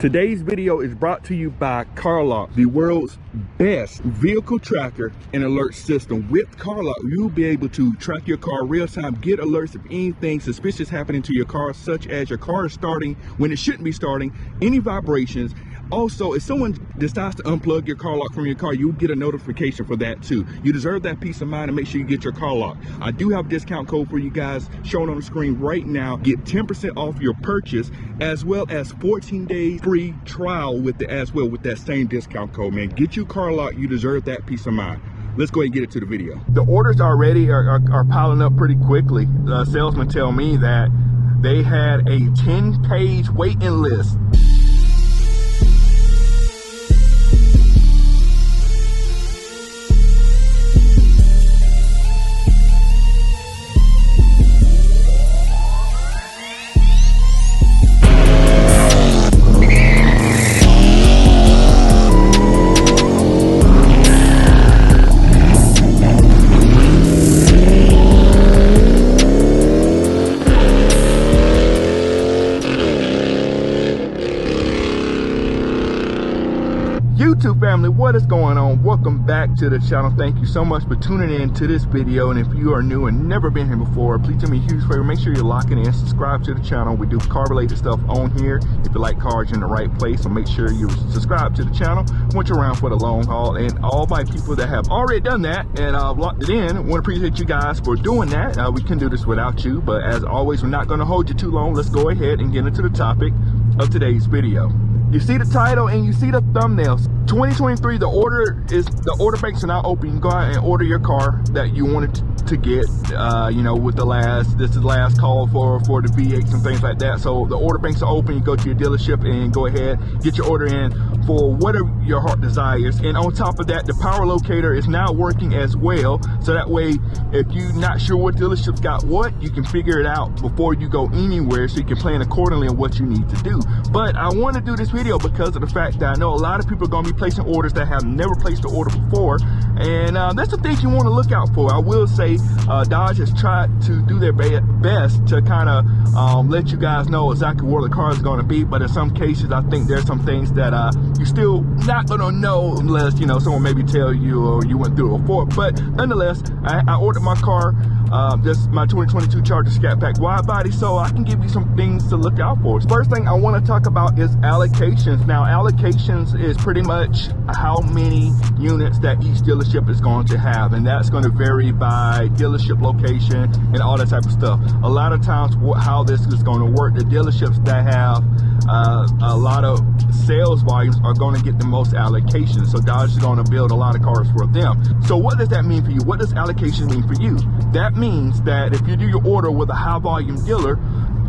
Today's video is brought to you by CarLock, the world's best vehicle tracker and alert system. With CarLock, you'll be able to track your car real time, get alerts of anything suspicious happening to your car, such as your car is starting when it shouldn't be starting, any vibrations. Also, if someone decides to unplug your car lock from your car, you'll get a notification for that too. You deserve that peace of mind, and make sure you get your car lock. I do have a discount code for you guys shown on the screen right now. Get 10% off your purchase, as well as 14 days free trial with it as well with that same discount code, man. Get your car lock. You deserve that peace of mind. Let's go ahead and get it to the video. The orders already are piling up pretty quickly. The salesman tell me that they had a 10-page waiting list. YouTube family, what is going on? Welcome back to the channel. Thank you so much for tuning in to this video. And if you are new and never been here before, please do me a huge favor, make sure you're locking in, subscribe to the channel. We do car related stuff on here. If you like cars, you're in the right place, so make sure you subscribe to the channel. I want you around for the long haul, and all my people that have already done that and locked it in, I want to appreciate you guys for doing that. We can do this without you, but as always, we're not going to hold you too long. Let's go ahead and get into the topic of today's video. You see the title and you see the thumbnails. 2023, the order banks are now open. You can go out and order your car that you wanted to get. You know, with this is the last call for the V8s and things like that. So the order banks are open. You go to your dealership and go ahead, get your order in for whatever your heart desires. And on top of that, the power locator is now working as well. So that way, if you're not sure what dealership's got what, you can figure it out before you go anywhere, so you can plan accordingly on what you need to do. But I want to do this video because of the fact that I know a lot of people are going to be placing orders that have never placed an order before, and that's the things you want to look out for. I will say Dodge has tried to do their best to kind of let you guys know exactly where the car is going to be, but in some cases I think there's some things that you still not going to know unless, you know, someone maybe tell you or you went through it before. But nonetheless, I ordered my car, just my 2022 Charger Scatpack widebody, so I can give you some things to look out for. First thing I want to talk about is allocations. Now, allocations is pretty much how many units that each dealership is going to have, and that's going to vary by dealership location and all that type of stuff. A lot of times how this is going to work, the dealerships that have a lot of sales volumes are going to get the most allocations, so Dodge is going to build a lot of cars for them. So what does that mean for you? What does allocation mean for you? That means that if you do your order with a high volume dealer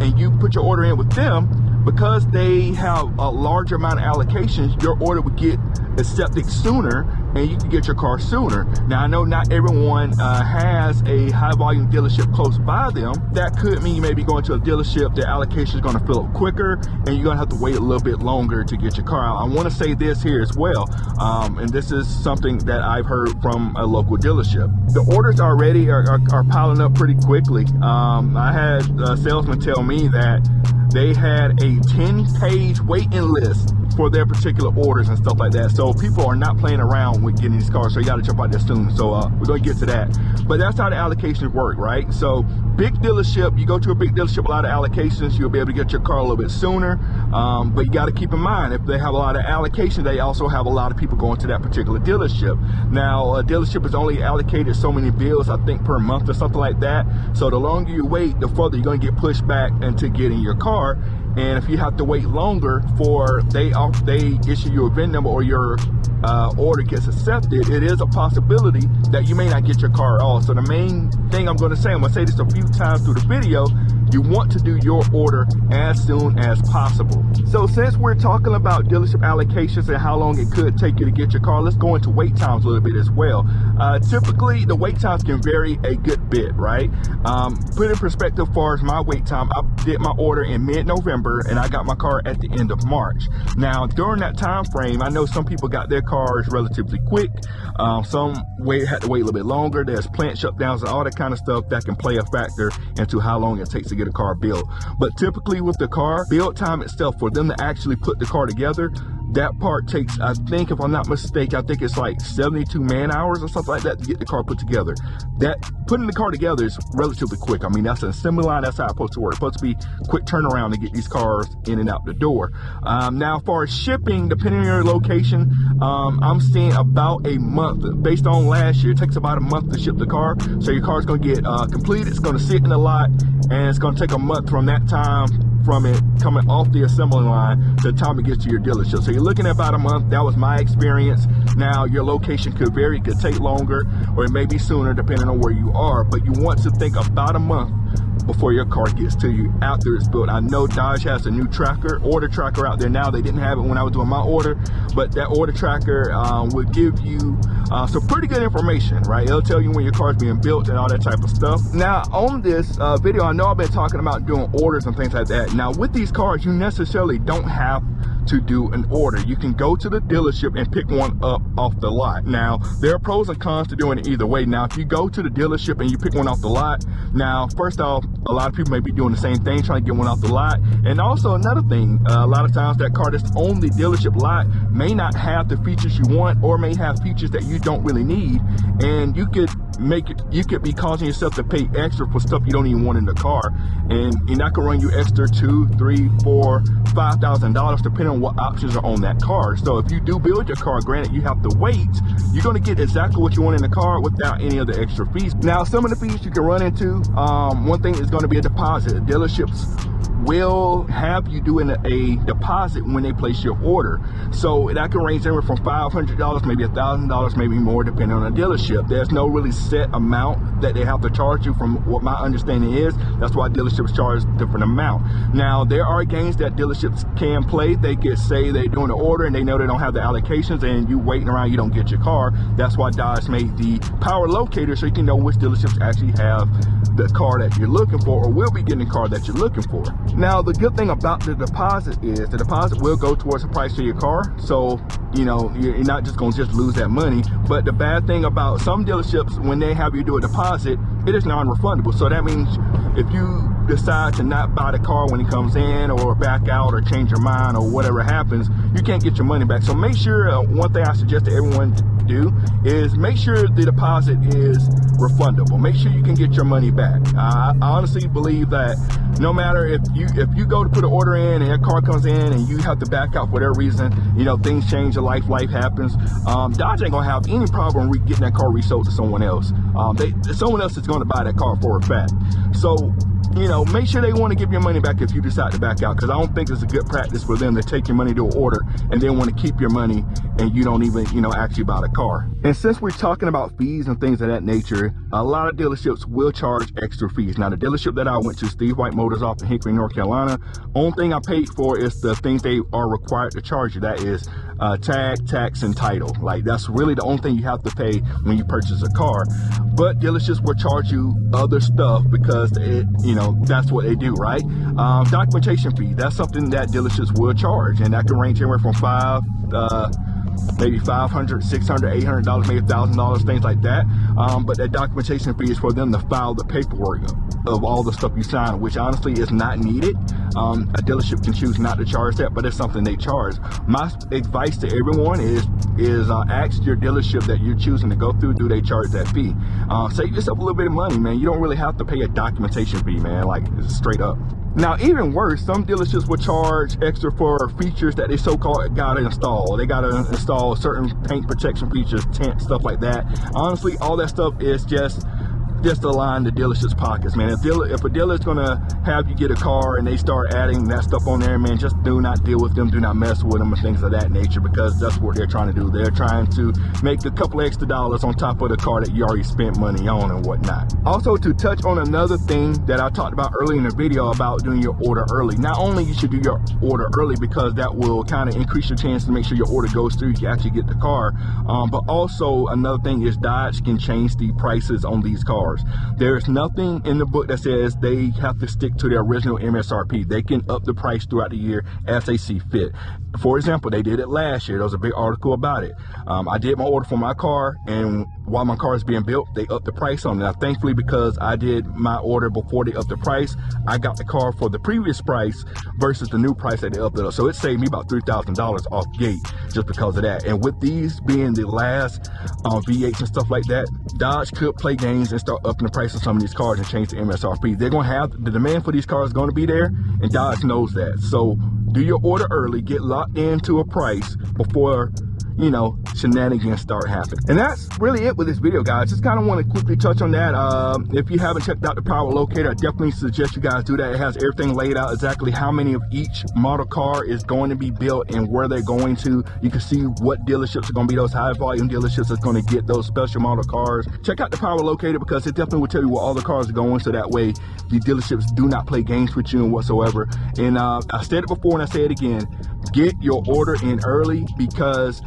and you put your order in with them, because they have a larger amount of allocations, your order would get accepted sooner and you can get your car sooner. Now, I know not everyone has a high volume dealership close by them. That could mean you may be going to a dealership, their allocation is going to fill up quicker and you're going to have to wait a little bit longer to get your car out. I want to say this here as well, and this is something that I've heard from a local dealership. The orders already are piling up pretty quickly. I had a salesman tell me that they had a 10-page waiting list for their particular orders and stuff like that. So people are not playing around with getting these cars, so you got to jump out there soon. So we're going to get to that. But that's how the allocations work, right? So big dealership, you go to a big dealership, a lot of allocations, you'll be able to get your car a little bit sooner. But you got to keep in mind, if they have a lot of allocation, they also have a lot of people going to that particular dealership. Now, a dealership is only allocated so many bills, I think, per month or something like that. So the longer you wait, the further you're going to get pushed back into getting your car. And if you have to wait longer for they issue you a VIN number or your order gets accepted, it is a possibility that you may not get your car at all. So the main thing I'm going to say this a few times through the video, you want to do your order as soon as possible. So since we're talking about dealership allocations and how long it could take you to get your car, let's go into wait times a little bit as well. Typically the wait times can vary a good bit, right? Put in perspective, as far as my wait time, I did my order in mid-November and I got my car at the end of March. Now during that time frame, I know some people got their cars relatively quick, some had to wait a little bit longer. There's plant shutdowns and all that kind of stuff that can play a factor into how long it takes to get a car built. But typically with the car, build time itself, for them to actually put the car together, that part takes, I think, if I'm not mistaken, I think it's like 72 man hours or something like that to get the car put together. That putting the car together is relatively quick. I mean, that's an assembly line, that's how it's supposed to work. It's supposed to be quick turnaround to get these cars in and out the door. Now, as far as shipping, depending on your location, I'm seeing about a month. Based on last year, it takes about a month to ship the car. So your car's gonna get completed, it's gonna sit in the lot, and it's gonna take a month from that time, from it coming off the assembly line to the time it gets to your dealership. So you're looking at about a month. That was my experience. Now your location could vary, it could take longer, or it may be sooner depending on where you are, but you want to think about a month before your car gets to you after it's built. I know Dodge has a new order tracker out there now. They didn't have it when I was doing my order, but that order tracker would give you some pretty good information, right? It'll tell you when your car's being built and all that type of stuff. Now on this video, I know I've been talking about doing orders and things like that. Now with these cars, you necessarily don't have to do an order. You can go to the dealership and pick one up off the lot. Now there are pros and cons to doing it either way. Now if you go to the dealership and you pick one off the lot, now first off, a lot of people may be doing the same thing, trying to get one off the lot. And also another thing, a lot of times that car that's on the dealership lot may not have the features you want, or may have features that you don't really need, and you could be causing yourself to pay extra for stuff you don't even want in the car, and that could run you extra $2,000, $3,000, $4,000, $5,000 depending on what options are on that car. So if you do build your car, granted you have to wait, you're going to get exactly what you want in the car without any of the extra fees. Now some of the fees you can run into, one thing is going to be a deposit. Dealerships will have you doing a deposit when they place your order. So that can range anywhere from $500, maybe $1,000, maybe more, depending on the dealership. There's no really set amount that they have to charge you, from what my understanding is. That's why dealerships charge a different amount. Now, there are games that dealerships can play. They could say they're doing the order and they know they don't have the allocations, and you waiting around, you don't get your car. That's why Dodge made the power locator, so you can know which dealerships actually have the car that you're looking for, or will be getting the car that you're looking for. Now, the good thing about the deposit is the deposit will go towards the price of your car. So, you know, you're not just going to just lose that money. But the bad thing about some dealerships, when they have you do a deposit, it is non-refundable. So that means if you decide to not buy the car when it comes in, or back out, or change your mind, or whatever happens, you can't get your money back. So make sure, one thing I suggest to everyone to do is make sure the deposit is refundable. Make sure you can get your money back. I honestly believe that no matter if you go to put an order in and your car comes in and you have to back out for whatever reason, you know, things change, your life happens, Dodge ain't gonna have any problem getting that car resold to someone else. Someone else is gonna buy that car for a fact. So, you know, make sure they want to give your money back if you decide to back out, because I don't think it's a good practice for them to take your money to an order and then want to keep your money and you don't even, you know, actually buy the car. And since we're talking about fees and things of that nature, a lot of dealerships will charge extra fees. Now, the dealership that I went to, Steve White Motors off in Hickory, North Carolina, only thing I paid for is the things they are required to charge you. That is tag, tax, and title. Like, that's really the only thing you have to pay when you purchase a car. But dealerships will charge you other stuff because you know, that's what they do, right? Documentation fee, that's something that dealerships will charge, and that can range anywhere from maybe $500, $600, $800, maybe $1,000, things like that. But that documentation fee is for them to file the paperwork of all the stuff you sign, which honestly is not needed. A dealership can choose not to charge that, but it's something they charge. My advice to everyone is ask your dealership that you're choosing to go through, do they charge that fee? Save yourself a little bit of money, man. You don't really have to pay a documentation fee, man, like straight up. Now, even worse, some dealerships will charge extra for features that they so-called gotta install. They gotta install certain paint protection features, tint, stuff like that. Honestly, all that stuff is just to line the dealership's pockets, man. If a dealer is gonna have you get a car and they start adding that stuff on there, man, just do not deal with them, do not mess with them and things of that nature, because that's what they're trying to do. They're trying to make a couple extra dollars on top of the car that you already spent money on and whatnot. Also, to touch on another thing that I talked about earlier in the video about doing your order early. Not only you should do your order early because that will kind of increase your chance to make sure your order goes through, you actually get the car, but also another thing is Dodge can change the prices on these cars. cars. There's nothing in the book that says they have to stick to their original MSRP. They can up the price throughout the year as they see fit. For example, they did it last year. There was a big article about it. I did my order for my car, and while my car is being built, they upped the price on it. Now, thankfully, because I did my order before they upped the price, I got the car for the previous price versus the new price that they upped it up. So it saved me about $3,000 off gate just because of that. And with these being the last V8s and stuff like that, Dodge could play games and start upping the price of some of these cars and change the MSRP. They're going to have the demand for these cars is going to be there, and Dodge knows that. So do your order early, get locked into a price before, you know, shenanigans start happening. And that's really it with this video, guys. Just kind of want to quickly touch on that. If you haven't checked out the power locator, I definitely suggest you guys do that. It has everything laid out exactly how many of each model car is going to be built and where they're going to. You can see what dealerships are going to be those high volume dealerships that's going to get those special model cars. Check out the power locator because it definitely will tell you where all the cars are going, so that way the dealerships do not play games with you and whatsoever. And I said it before and I say it again, get your order in early because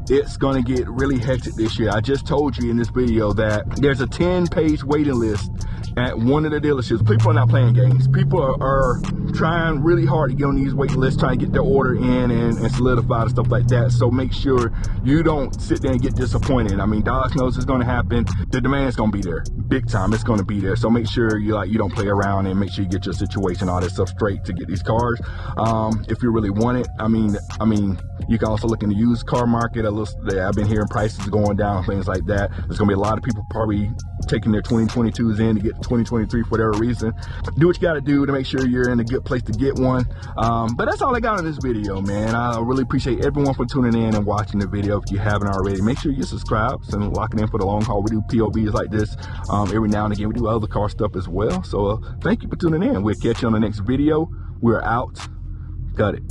it's gonna get really hectic this year. I just told you in this video that there's a 10-page waiting list at one of the dealerships. People are not playing games. People are trying really hard to get on these waiting lists, trying to get their order in and solidified and stuff like that. So make sure you don't sit there and get disappointed. I mean, Dodge knows it's gonna happen. The demand is gonna be there, big time. It's gonna be there. So make sure you don't play around, and make sure you get your situation, all that stuff straight to get these cars. If you really want it, I mean, you can also look in the used car market. I've been hearing prices going down, things like that. There's gonna be a lot of people probably taking their 2022s in to get 2023 for whatever reason. Do what you gotta do to make sure you're in a good place to get one. But that's all I got in this video, man. I really appreciate everyone for tuning in and watching the video. If you haven't already, make sure you subscribe and lock it in for the long haul. We do POVs like this every now and again. We do other car stuff as well. So thank you for tuning in. We'll catch you on the next video. We're out. Got it.